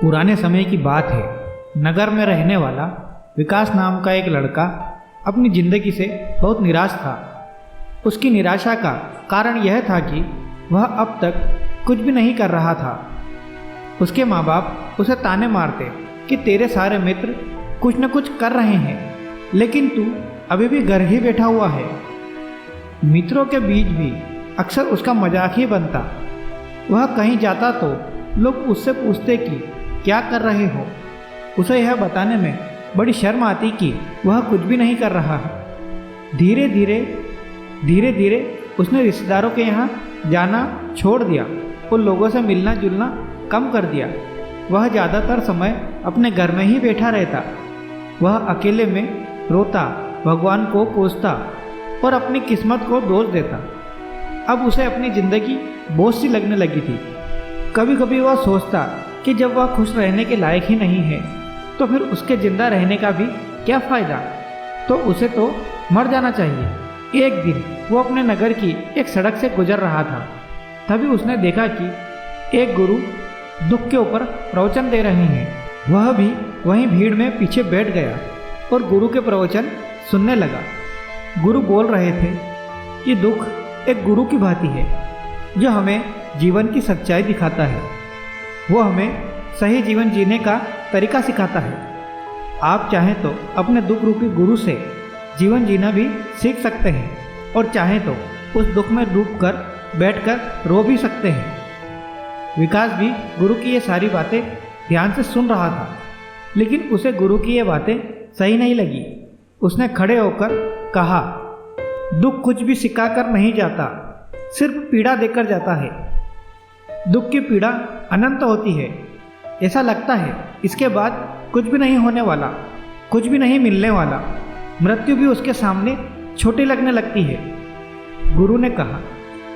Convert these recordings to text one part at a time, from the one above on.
पुराने समय की बात है। नगर में रहने वाला विकास नाम का एक लड़का अपनी ज़िंदगी से बहुत निराश था। उसकी निराशा का कारण यह था कि वह अब तक कुछ भी नहीं कर रहा था। उसके माँ बाप उसे ताने मारते कि तेरे सारे मित्र कुछ न कुछ कर रहे हैं, लेकिन तू अभी भी घर ही बैठा हुआ है। मित्रों के बीच भी अक्सर उसका मजाक ही बनता। वह कहीं जाता तो लोग उससे पूछते कि क्या कर रहे हो। उसे यह बताने में बड़ी शर्म आती कि वह कुछ भी नहीं कर रहा है। धीरे धीरे उसने रिश्तेदारों के यहाँ जाना छोड़ दिया और लोगों से मिलना जुलना कम कर दिया। वह ज़्यादातर समय अपने घर में ही बैठा रहता। वह अकेले में रोता, भगवान को कोसता और अपनी किस्मत को दोष देता। अब उसे अपनी ज़िंदगी बोझ सी लगने लगी थी। कभी कभी वह सोचता कि जब वह खुश रहने के लायक ही नहीं है तो फिर उसके ज़िंदा रहने का भी क्या फ़ायदा, तो उसे तो मर जाना चाहिए। एक दिन वो अपने नगर की एक सड़क से गुजर रहा था। तभी उसने देखा कि एक गुरु दुख के ऊपर प्रवचन दे रहे हैं। वह भी वहीं भीड़ में पीछे बैठ गया और गुरु के प्रवचन सुनने लगा। गुरु बोल रहे थे कि दुख एक गुरु की भांति है जो हमें जीवन की सच्चाई दिखाता है। वो हमें सही जीवन जीने का तरीका सिखाता है। आप चाहें तो अपने दुख रूपी गुरु से जीवन जीना भी सीख सकते हैं और चाहें तो उस दुख में डूबकर बैठकर रो भी सकते हैं। विकास भी गुरु की ये सारी बातें ध्यान से सुन रहा था, लेकिन उसे गुरु की ये बातें सही नहीं लगी। उसने खड़े होकर कहा, दुख कुछ भी सिखाकर नहीं जाता, सिर्फ पीड़ा देकर जाता है। दुख की पीड़ा अनंत होती है। ऐसा लगता है इसके बाद कुछ भी नहीं होने वाला, कुछ भी नहीं मिलने वाला। मृत्यु भी उसके सामने छोटी लगने लगती है। गुरु ने कहा,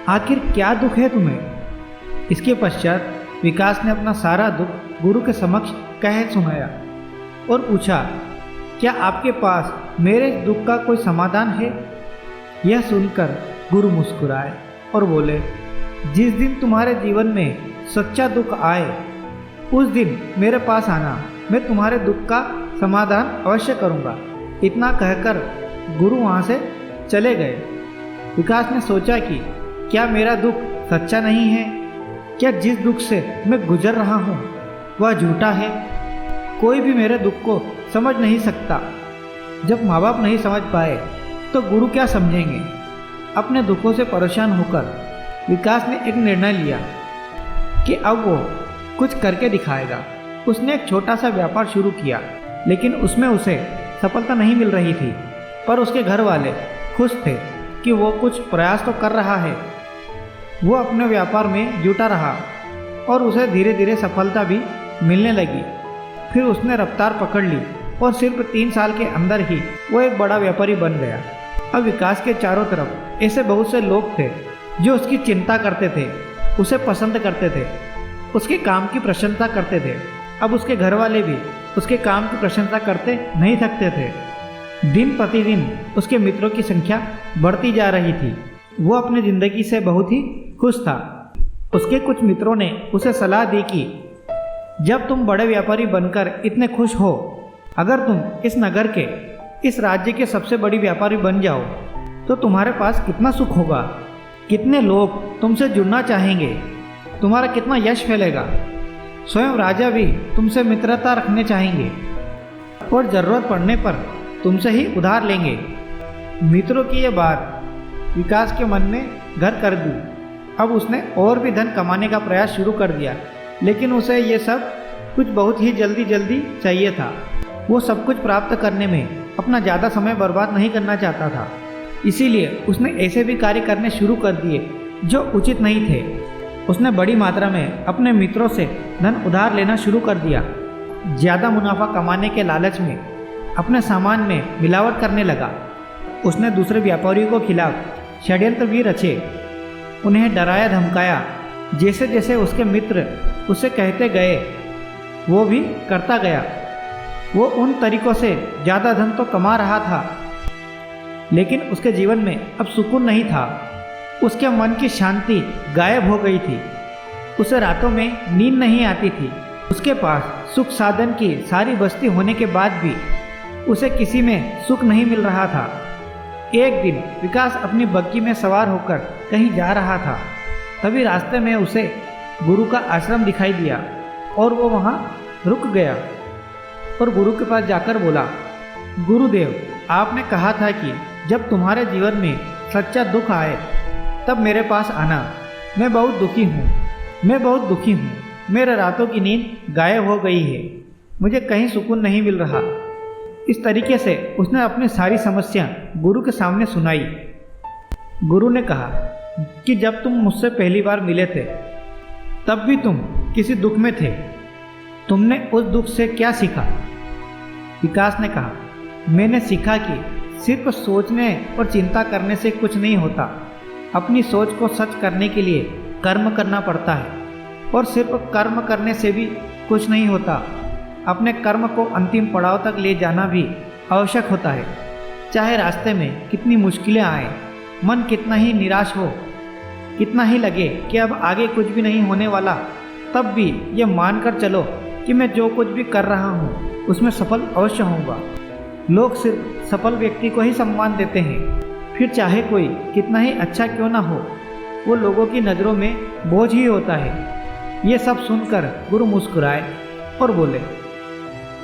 आखिर क्या दुख है तुम्हें? इसके पश्चात विकास ने अपना सारा दुख गुरु के समक्ष कह सुनाया और पूछा, क्या आपके पास मेरे दुख का कोई समाधान है? यह सुनकर गुरु मुस्कुराए और बोले, जिस दिन तुम्हारे जीवन में सच्चा दुख आए उस दिन मेरे पास आना, मैं तुम्हारे दुख का समाधान अवश्य करूँगा। इतना कहकर गुरु वहाँ से चले गए। विकास ने सोचा कि क्या मेरा दुख सच्चा नहीं है? क्या जिस दुख से मैं गुजर रहा हूँ वह झूठा है? कोई भी मेरे दुख को समझ नहीं सकता। जब माँ बाप नहीं समझ पाए तो गुरु क्या समझेंगे? अपने दुखों से परेशान होकर विकास ने एक निर्णय लिया कि अब वो कुछ करके दिखाएगा। उसने एक छोटा सा व्यापार शुरू किया, लेकिन उसमें उसे सफलता नहीं मिल रही थी। पर उसके घर वाले खुश थे कि वो कुछ प्रयास तो कर रहा है। वो अपने व्यापार में जुटा रहा और उसे धीरे धीरे सफलता भी मिलने लगी। फिर उसने रफ्तार पकड़ ली और सिर्फ 3 साल के अंदर ही वो एक बड़ा व्यापारी बन गया। अब विकास के चारों तरफ ऐसे बहुत से लोग थे जो उसकी चिंता करते थे, उसे पसंद करते थे, उसके काम की प्रशंसा करते थे। अब उसके घर वाले भी उसके काम की प्रशंसा करते नहीं थकते थे। दिन प्रतिदिन उसके मित्रों की संख्या बढ़ती जा रही थी। वो अपनी ज़िंदगी से बहुत ही खुश था। उसके कुछ मित्रों ने उसे सलाह दी कि जब तुम बड़े व्यापारी बनकर इतने खुश हो, अगर तुम इस नगर के, इस राज्य के सबसे बड़ी व्यापारी बन जाओ तो तुम्हारे पास कितना सुख होगा, कितने लोग तुमसे जुड़ना चाहेंगे, तुम्हारा कितना यश फैलेगा। स्वयं राजा भी तुमसे मित्रता रखने चाहेंगे और ज़रूरत पड़ने पर तुमसे ही उधार लेंगे। मित्रों की ये बात विकास के मन में घर कर दी। अब उसने और भी धन कमाने का प्रयास शुरू कर दिया, लेकिन उसे ये सब कुछ बहुत ही जल्दी चाहिए था। वो सब कुछ प्राप्त करने में अपना ज़्यादा समय बर्बाद नहीं करना चाहता था। इसीलिए उसने ऐसे भी कार्य करने शुरू कर दिए जो उचित नहीं थे। उसने बड़ी मात्रा में अपने मित्रों से धन उधार लेना शुरू कर दिया। ज़्यादा मुनाफा कमाने के लालच में अपने सामान में मिलावट करने लगा। उसने दूसरे व्यापारियों के खिलाफ षड्यंत्र भी रचे, उन्हें डराया धमकाया। जैसे जैसे उसके मित्र उसे कहते गए वो भी करता गया। वो उन तरीकों से ज़्यादा धन तो कमा रहा था, लेकिन उसके जीवन में अब सुकून नहीं था। उसके मन की शांति गायब हो गई थी। उसे रातों में नींद नहीं आती थी उसके पास सुख साधन की सारी बस्ती होने के बाद भी उसे किसी में सुख नहीं मिल रहा था। एक दिन विकास अपनी बग्गी में सवार होकर कहीं जा रहा था। तभी रास्ते में उसे गुरु का आश्रम दिखाई दिया और वो वहाँ रुक गया और गुरु के पास जाकर बोला, गुरुदेव, आपने कहा था कि जब तुम्हारे जीवन में सच्चा दुख आए तब मेरे पास आना। मैं बहुत दुखी हूँ। मेरे रातों की नींद गायब हो गई है। मुझे कहीं सुकून नहीं मिल रहा। इस तरीके से उसने अपनी सारी समस्या गुरु के सामने सुनाई। गुरु ने कहा कि जब तुम मुझसे पहली बार मिले थे तब भी तुम किसी दुख में थे। तुमने उस दुख से क्या सीखा? विकास ने कहा, मैंने सीखा कि सिर्फ सोचने और चिंता करने से कुछ नहीं होता। अपनी सोच को सच करने के लिए कर्म करना पड़ता है और सिर्फ कर्म करने से भी कुछ नहीं होता। अपने कर्म को अंतिम पड़ाव तक ले जाना भी आवश्यक होता है। चाहे रास्ते में कितनी मुश्किलें आए, मन कितना ही निराश हो, कितना ही लगे कि अब आगे कुछ भी नहीं होने वाला, तब भी ये मानकर चलो कि मैं जो कुछ भी कर रहा हूँ उसमें सफल अवश्य होऊंगा। लोग सिर्फ सफल व्यक्ति को ही सम्मान देते हैं, फिर चाहे कोई कितना ही अच्छा क्यों ना हो, वो लोगों की नज़रों में बोझ ही होता है। ये सब सुनकर गुरु मुस्कुराए और बोले,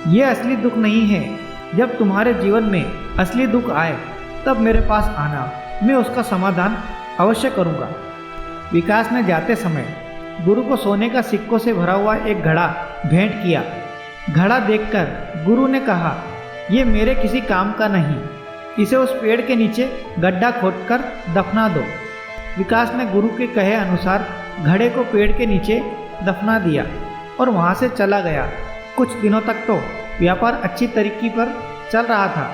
ये असली दुख नहीं है। जब तुम्हारे जीवन में असली दुख आए तब मेरे पास आना, मैं उसका समाधान अवश्य करूँगा। विकास ने जाते समय गुरु को सोने का सिक्कों से भरा हुआ एक घड़ा भेंट किया। घड़ा देखकर गुरु ने कहा, ये मेरे किसी काम का नहीं, इसे उस पेड़ के नीचे गड्ढा खोदकर दफना दो। विकास ने गुरु के कहे अनुसार घड़े को पेड़ के नीचे दफना दिया और वहाँ से चला गया। कुछ दिनों तक तो व्यापार अच्छी तरीके पर चल रहा था,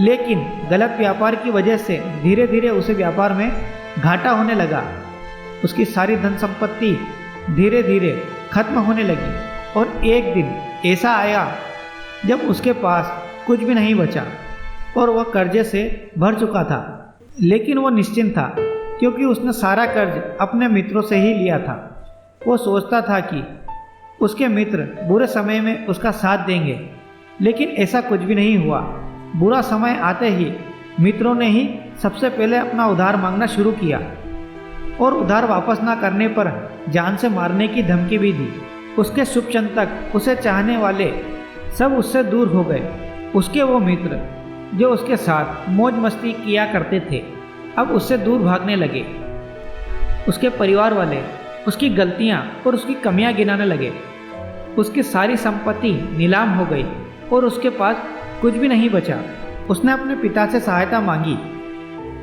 लेकिन गलत व्यापार की वजह से धीरे धीरे उसे व्यापार में घाटा होने लगा। उसकी सारी धन संपत्ति धीरे धीरे खत्म होने लगी और एक दिन ऐसा आया जब उसके पास कुछ भी नहीं बचा और वह कर्जे से भर चुका था। लेकिन वो निश्चिंत था क्योंकि उसने सारा कर्ज अपने मित्रों से ही लिया था। वो सोचता था कि उसके मित्र बुरे समय में उसका साथ देंगे, लेकिन ऐसा कुछ भी नहीं हुआ। बुरा समय आते ही मित्रों ने ही सबसे पहले अपना उधार मांगना शुरू किया और उधार वापस ना करने पर जान से मारने की धमकी भी दी। उसके शुभ चिंतक, उसे चाहने वाले सब उससे दूर हो गए। उसके वो मित्र जो उसके साथ मौज मस्ती किया करते थे अब उससे दूर भागने लगे। उसके परिवार वाले उसकी गलतियां और उसकी कमियां गिनाने लगे। उसकी सारी संपत्ति नीलाम हो गई और उसके पास कुछ भी नहीं बचा। उसने अपने पिता से सहायता मांगी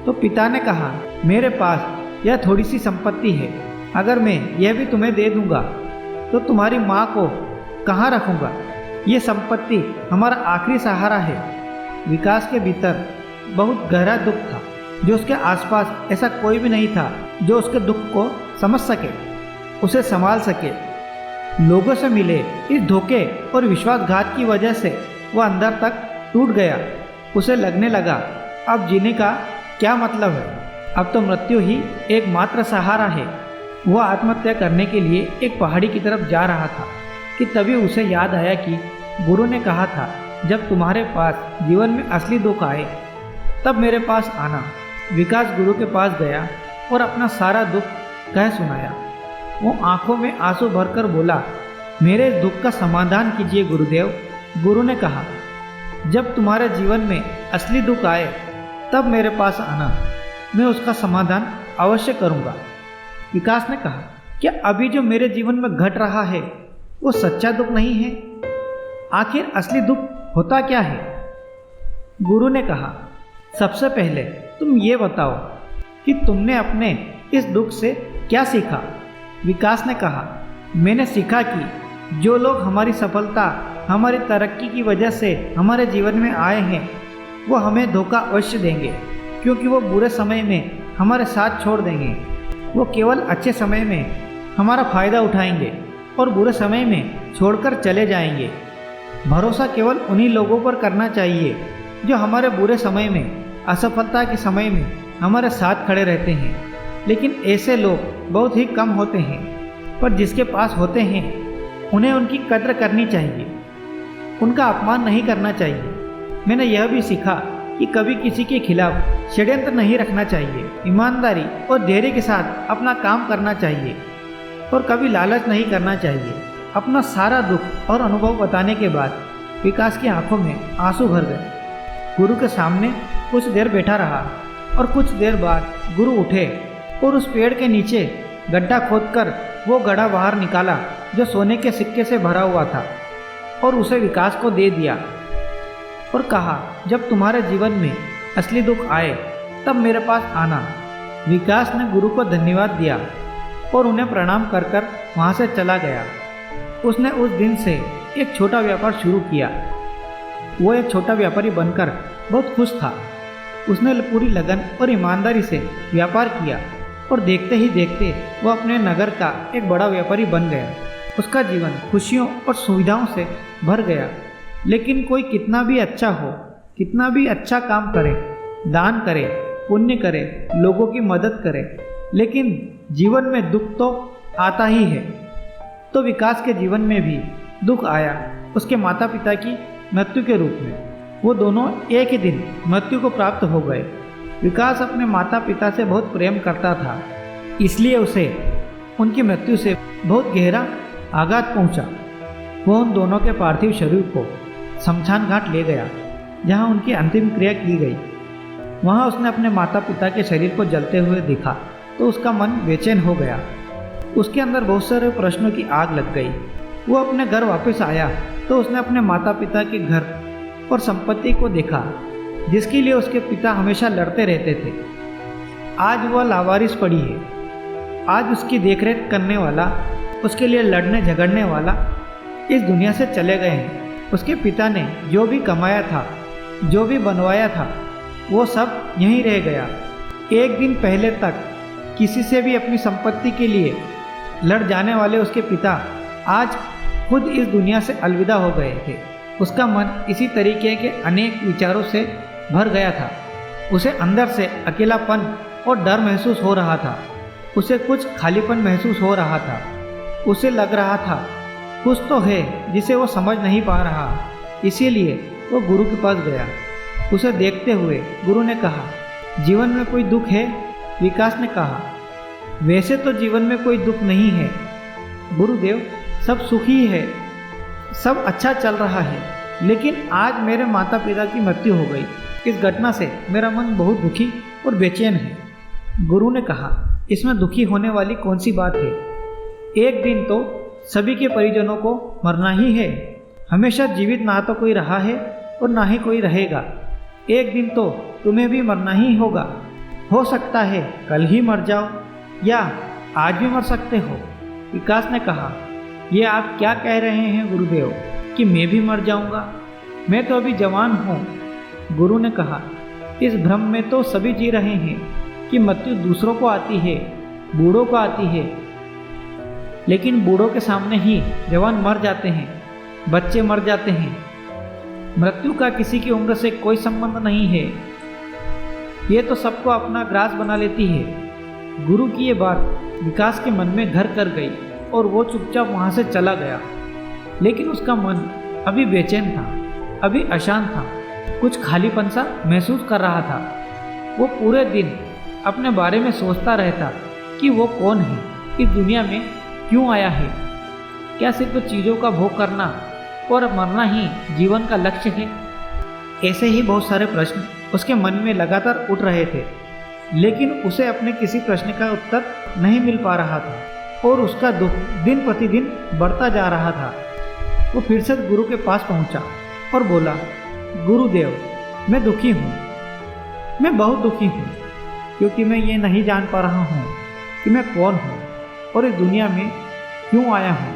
तो पिता ने कहा, मेरे पास यह थोड़ी सी संपत्ति है, अगर मैं यह भी तुम्हें दे दूंगा तो तुम्हारी माँ को कहाँ रखूँगा? ये संपत्ति हमारा आखिरी सहारा है। विकास के भीतर बहुत गहरा दुख था जो उसके आसपास ऐसा कोई भी नहीं था जो उसके दुख को समझ सके, उसे संभाल सके। लोगों से मिले इस धोखे और विश्वासघात की वजह से वह अंदर तक टूट गया। उसे लगने लगा, अब जीने का क्या मतलब है? अब तो मृत्यु ही एकमात्र सहारा है। वह आत्महत्या करने के लिए एक पहाड़ी की तरफ जा रहा था कि तभी उसे याद आया कि गुरु ने कहा था, जब तुम्हारे पास जीवन में असली दुख आए तब मेरे पास आना। विकास गुरु के पास गया और अपना सारा दुख कह सुनाया। वो आंखों में आंसू भरकर बोला, मेरे दुख का समाधान कीजिए गुरुदेव। गुरु ने कहा, जब तुम्हारे जीवन में असली दुख आए तब मेरे पास आना, मैं उसका समाधान अवश्य करूँगा। विकास ने कहा, क्या अभी जो मेरे जीवन में घट रहा है वो सच्चा दुख नहीं है? आखिर असली दुख होता क्या है? गुरु ने कहा, सबसे पहले तुम ये बताओ कि तुमने अपने इस दुख से क्या सीखा? विकास ने कहा, मैंने सीखा कि जो लोग हमारी सफलता, हमारी तरक्की की वजह से हमारे जीवन में आए हैं वो हमें धोखा अवश्य देंगे, क्योंकि वो बुरे समय में हमारे साथ छोड़ देंगे। वो केवल अच्छे समय में हमारा फ़ायदा उठाएंगे और बुरे समय में छोड़कर चले जाएंगे। भरोसा केवल उन्हीं लोगों पर करना चाहिए जो हमारे बुरे समय में, असफलता के समय में हमारे साथ खड़े रहते हैं। लेकिन ऐसे लोग बहुत ही कम होते हैं, पर जिसके पास होते हैं उन्हें उनकी कद्र करनी चाहिए, उनका अपमान नहीं करना चाहिए। मैंने यह भी सीखा कि कभी किसी के खिलाफ षड्यंत्र नहीं रखना चाहिए, ईमानदारी और धैर्य के साथ अपना काम करना चाहिए और कभी लालच नहीं करना चाहिए। अपना सारा दुख और अनुभव बताने के बाद विकास की आंखों में आंसू भर गए। गुरु के सामने कुछ देर बैठा रहा और कुछ देर बाद गुरु उठे और उस पेड़ के नीचे गड्ढा खोदकर वो घड़ा बाहर निकाला जो सोने के सिक्के से भरा हुआ था और उसे विकास को दे दिया और कहा, जब तुम्हारे जीवन में असली दुख आए तब मेरे पास आना। विकास ने गुरु को धन्यवाद दिया और उन्हें प्रणाम कर कर वहाँ से चला गया। उसने उस दिन से एक छोटा व्यापार शुरू किया। वो एक छोटा व्यापारी बनकर बहुत खुश था। उसने पूरी लगन और ईमानदारी से व्यापार किया और देखते ही देखते वो अपने नगर का एक बड़ा व्यापारी बन गया। उसका जीवन खुशियों और सुविधाओं से भर गया। लेकिन कोई कितना भी अच्छा हो, कितना भी अच्छा काम करे, दान करे, पुण्य करे, लोगों की मदद करे, लेकिन जीवन में दुख तो आता ही है। तो विकास के जीवन में भी दुख आया, उसके माता पिता की मृत्यु के रूप में। वो दोनों एक ही दिन मृत्यु को प्राप्त हो गए। विकास अपने माता पिता से बहुत प्रेम करता था, इसलिए उसे उनकी मृत्यु से बहुत गहरा आघात पहुंचा। वो उन दोनों के पार्थिव शरीर को शमशान घाट ले गया, जहां उनकी अंतिम क्रिया की गई। वहां उसने अपने माता पिता के शरीर को जलते हुए देखा तो उसका मन बेचैन हो गया। उसके अंदर बहुत सारे प्रश्नों की आग लग गई। वो अपने घर वापस आया तो उसने अपने माता पिता के घर और संपत्ति को देखा, जिसके लिए उसके पिता हमेशा लड़ते रहते थे। आज वह लावारिस पड़ी है। आज उसकी देखरेख करने वाला, उसके लिए लड़ने झगड़ने वाला इस दुनिया से चले गए हैं। उसके पिता ने जो भी कमाया था, जो भी बनवाया था, वो सब यहीं रह गया। एक दिन पहले तक किसी से भी अपनी संपत्ति के लिए लड़ जाने वाले उसके पिता आज खुद इस दुनिया से अलविदा हो गए थे। उसका मन इसी तरीके के अनेक विचारों से भर गया था। उसे अंदर से अकेलापन और डर महसूस हो रहा था। उसे कुछ खालीपन महसूस हो रहा था। उसे लग रहा था कुछ तो है जिसे वो समझ नहीं पा रहा। इसीलिए वो गुरु के पास गया। उसे देखते हुए गुरु ने कहा, जीवन में कोई दुख है? विकास ने कहा, वैसे तो जीवन में कोई दुख नहीं है गुरुदेव, सब सुखी है, सब अच्छा चल रहा है। लेकिन आज मेरे माता पिता की मृत्यु हो गई। इस घटना से मेरा मन बहुत दुखी और बेचैन है। गुरु ने कहा, इसमें दुखी होने वाली कौन सी बात है? एक दिन तो सभी के परिजनों को मरना ही है। हमेशा जीवित ना तो कोई रहा है और ना ही कोई रहेगा। एक दिन तो तुम्हें भी मरना ही होगा। हो सकता है कल ही मर जाओ या आज भी मर सकते हो। विकास ने कहा, ये आप क्या कह रहे हैं गुरुदेव कि मैं भी मर जाऊंगा? मैं तो अभी जवान हूँ। गुरु ने कहा, इस भ्रम में तो सभी जी रहे हैं कि मृत्यु दूसरों को आती है, बूढ़ों को आती है। लेकिन बूढ़ों के सामने ही जवान मर जाते हैं, बच्चे मर जाते हैं। मृत्यु का किसी की उम्र से कोई संबंध नहीं है। ये तो सबको अपना ग्रास बना लेती है। गुरु की ये बात विकास के मन में घर कर गई और वो चुपचाप वहाँ से चला गया। लेकिन उसका मन अभी बेचैन था, अभी अशांत था, कुछ खालीपन सा महसूस कर रहा था। वो पूरे दिन अपने बारे में सोचता रहता कि वो कौन है, इस दुनिया में क्यों आया है। क्या सिर्फ चीज़ों का भोग करना और मरना ही जीवन का लक्ष्य है? ऐसे ही बहुत सारे प्रश्न उसके मन में लगातार उठ रहे थे, लेकिन उसे अपने किसी प्रश्न का उत्तर नहीं मिल पा रहा था और उसका दुख दिन प्रतिदिन बढ़ता जा रहा था। वो फिर से गुरु के पास पहुंचा और बोला, गुरुदेव, मैं दुखी हूँ, मैं बहुत दुखी हूँ, क्योंकि मैं ये नहीं जान पा रहा हूँ कि मैं कौन हूँ और इस दुनिया में क्यों आया हूँ।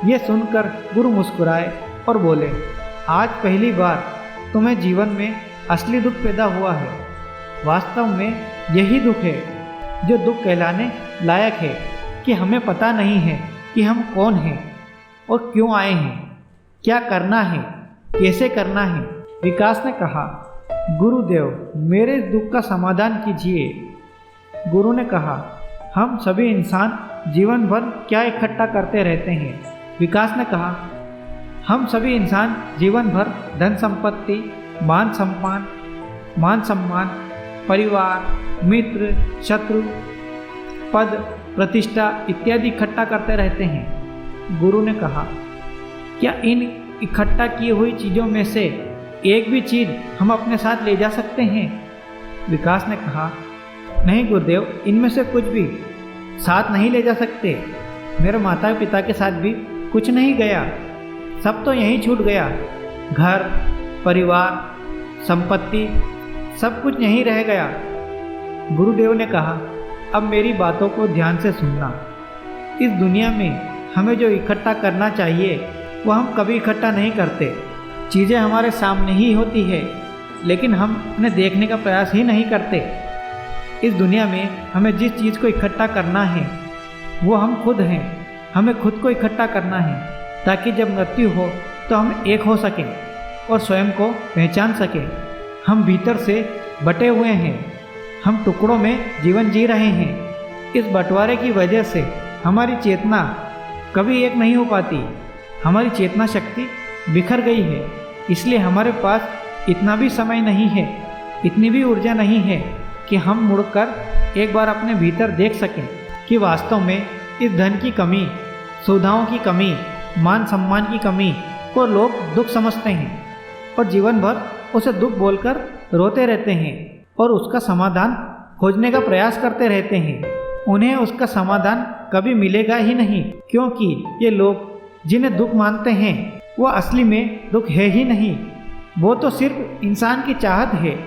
ये सुनकर गुरु मुस्कुराए और बोले, आज पहली बार तुम्हें जीवन में असली दुख पैदा हुआ है। वास्तव में यही दुख है जो दुख कहलाने लायक है कि हमें पता नहीं है कि हम कौन हैं और क्यों आए हैं, क्या करना है, कैसे करना है। विकास ने कहा, गुरुदेव, मेरे दुख का समाधान कीजिए। गुरु ने कहा, हम सभी इंसान जीवन भर क्या इकट्ठा करते रहते हैं, विकास ने कहा, हम सभी इंसान जीवन भर धन संपत्ति, मान सम्मान, परिवार, मित्र, शत्रु, पद, प्रतिष्ठा इत्यादि इकट्ठा करते रहते हैं। गुरु ने कहा, क्या इन इकट्ठा की हुई चीज़ों में से एक भी चीज़ हम अपने साथ ले जा सकते हैं? विकास ने कहा, नहीं गुरुदेव, इनमें से कुछ भी साथ नहीं ले जा सकते। मेरे माता पिता के साथ भी कुछ नहीं गया, सब तो यहीं छूट गया। घर, परिवार, संपत्ति सब कुछ यहीं रह गया। गुरुदेव ने कहा, अब मेरी बातों को ध्यान से सुनना। इस दुनिया में हमें जो इकट्ठा करना चाहिए वो हम कभी इकट्ठा नहीं करते। चीज़ें हमारे सामने ही होती है, लेकिन हम उन्हें देखने का प्रयास ही नहीं करते। इस दुनिया में हमें जिस चीज़ को इकट्ठा करना है वो हम खुद हैं। हमें खुद को इकट्ठा करना है ताकि जब मृत्यु हो तो हम एक हो सकें और स्वयं को पहचान सकें। हम भीतर से बटे हुए हैं, हम टुकड़ों में जीवन जी रहे हैं। इस बंटवारे की वजह से हमारी चेतना कभी एक नहीं हो पाती। हमारी चेतना शक्ति बिखर गई है, इसलिए हमारे पास इतना भी समय नहीं है, इतनी भी ऊर्जा नहीं है कि हम मुड़कर एक बार अपने भीतर देख सकें कि वास्तव में इस धन की कमी, सुविधाओं की कमी, मान सम्मान की कमी को लोग दुख समझते हैं और जीवन भर उसे दुख बोलकर रोते रहते हैं और उसका समाधान खोजने का प्रयास करते रहते हैं। उन्हें उसका समाधान कभी मिलेगा ही नहीं, क्योंकि ये लोग जिन्हें दुख मानते हैं वो असली में दुख है ही नहीं। वो तो सिर्फ इंसान की चाहत है,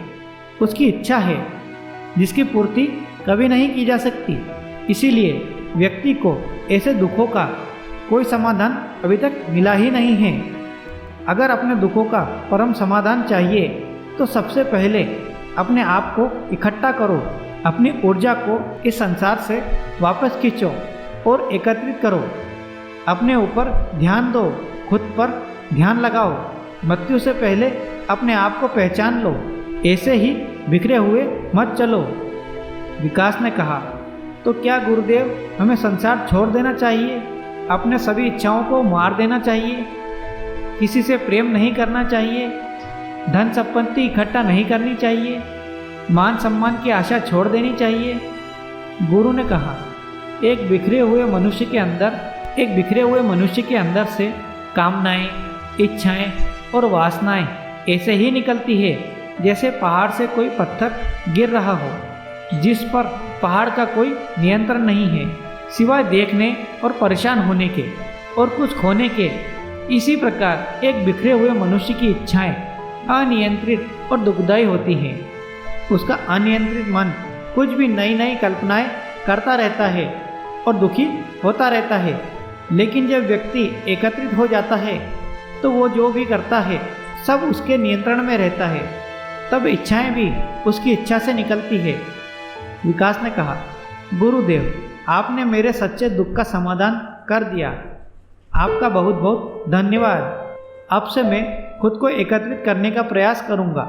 उसकी इच्छा है, जिसकी पूर्ति कभी नहीं की जा सकती। इसीलिए व्यक्ति को ऐसे दुखों का कोई समाधान अभी तक मिला ही नहीं है। अगर अपने दुखों का परम समाधान चाहिए तो सबसे पहले अपने आप को इकट्ठा करो, अपनी ऊर्जा को इस संसार से वापस खींचो और एकत्रित करो। अपने ऊपर ध्यान दो, खुद पर ध्यान लगाओ। मृत्यु से पहले अपने आप को पहचान लो, ऐसे ही बिखरे हुए मत चलो। विकास ने कहा, तो क्या गुरुदेव हमें संसार छोड़ देना चाहिए? अपने सभी इच्छाओं को मार देना चाहिए? किसी से प्रेम नहीं करना चाहिए? धन संपत्ति इकट्ठा नहीं करनी चाहिए? मान सम्मान की आशा छोड़ देनी चाहिए? गुरु ने कहा, एक बिखरे हुए मनुष्य के अंदर से कामनाएं, इच्छाएं और वासनाएं ऐसे ही निकलती है जैसे पहाड़ से कोई पत्थर गिर रहा हो, जिस पर पहाड़ का कोई नियंत्रण नहीं है सिवाय देखने और परेशान होने के और कुछ खोने के। इसी प्रकार एक बिखरे हुए मनुष्य की इच्छाएं अनियंत्रित और दुखदायी होती हैं। उसका अनियंत्रित मन कुछ भी नई नई कल्पनाएं करता रहता है और दुखी होता रहता है। लेकिन जब व्यक्ति एकत्रित हो जाता है तो वो जो भी करता है सब उसके नियंत्रण में रहता है, तब इच्छाएं भी उसकी इच्छा से निकलती है। विकास ने कहा, गुरुदेव आपने मेरे सच्चे दुख का समाधान कर दिया, आपका बहुत बहुत धन्यवाद। अब से मैं खुद को एकत्रित करने का प्रयास करूंगा।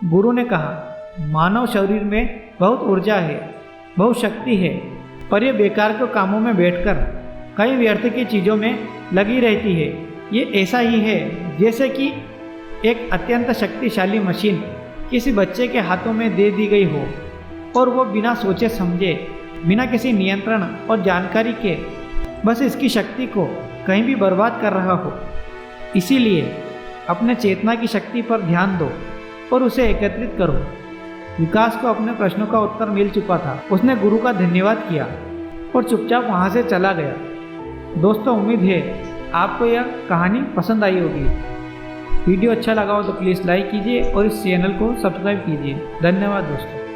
गुरु ने कहा, मानव शरीर में बहुत ऊर्जा है, बहुत शक्ति है, पर यह बेकार के कामों में बैठकर कई व्यर्थ की चीज़ों में लगी रहती है। ये ऐसा ही है जैसे कि एक अत्यंत शक्तिशाली मशीन किसी बच्चे के हाथों में दे दी गई हो और वो बिना सोचे समझे, बिना किसी नियंत्रण और जानकारी के बस इसकी शक्ति को कहीं भी बर्बाद कर रहा हो। इसीलिए अपने चेतना की शक्ति पर ध्यान दो और उसे एकत्रित करो। विकास को अपने प्रश्नों का उत्तर मिल चुका था। उसने गुरु का धन्यवाद किया और चुपचाप वहाँ से चला गया। दोस्तों, उम्मीद है आपको यह कहानी पसंद आई होगी। वीडियो अच्छा लगा हो तो प्लीज़ लाइक कीजिए और इस चैनल को सब्सक्राइब कीजिए। धन्यवाद दोस्तों।